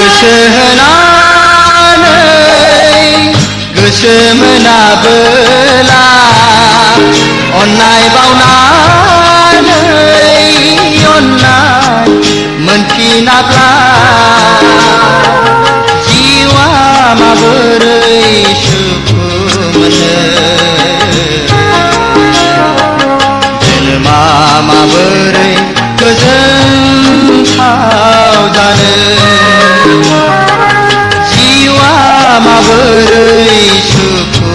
गोसो होनानै गोसो मोनाबोला अन्नाय बावनानै अन्नाय मोनफिनाब्ला जिउआ माबोरै सुखु मोनो जोनोमा माबोरै गोजोनथाव जानो जिउआ माबोरै सुखु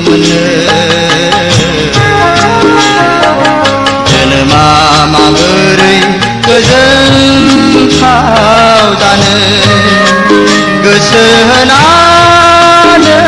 मोनो जोनोमा माबोरै गोजोनथाव जानो गोसो होनानै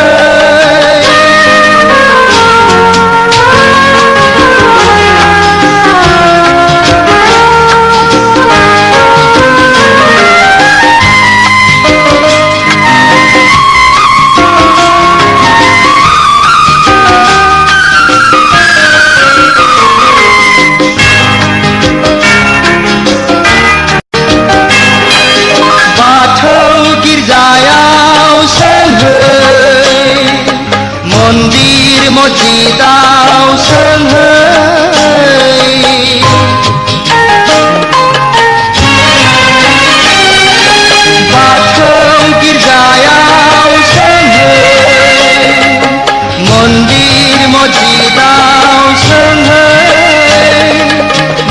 मन्दिर मस्जिदाव सोंहै बाथौ गिर्जायाव सोंहै मन्दिर मस्जिदाव सोंहै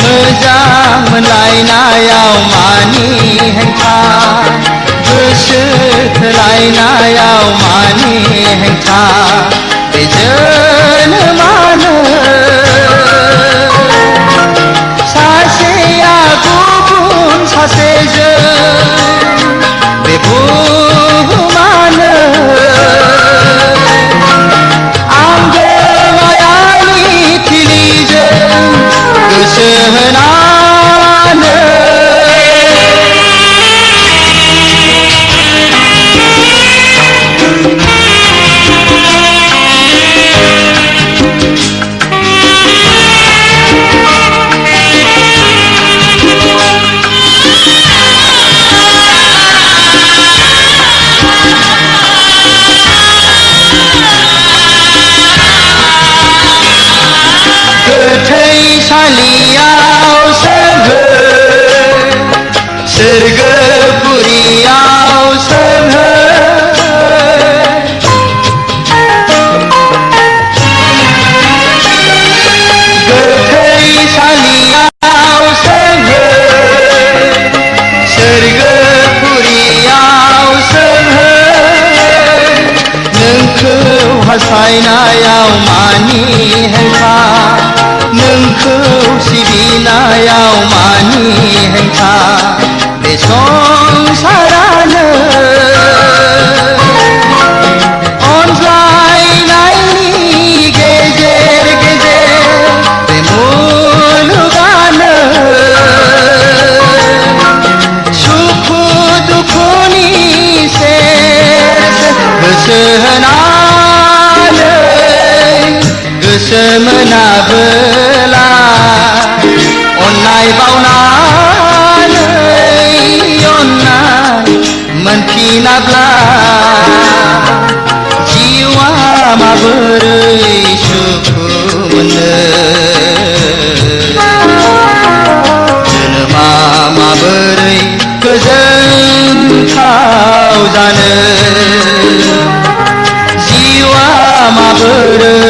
मोजां मोनलायनायाव मानि हेंथा गोसो थोलायनायाव मानि हेंथा बे जोनोमानो सासेया गुबुन सासेजों बे बुहुमानो आंगो मायानि थिलिजों गोसो होनानै गोथैसालियाव सोंहै सोरगोपुरियाव सोंहै गोथैसालियाव सोंहै सोरगोपुरियाव सोंहै नोंखौ हास्थायनायाव मानि हेंथा नोंखौ सिबिनायाव मानि हेंथा बे संसारानो अनज्लायनायनि गेजेर गेजेर बे मुलुगानो सुखु दुखुनि सेर गोसो होनानै गोसो मोनाबोला अन्नाय बावनानै अन्नाय मोनफिनाब्ला जिउआ माबोरै सुखु मोनो जोनोमा माबोरै गोजोनथाव जानो जिउआ माबोरै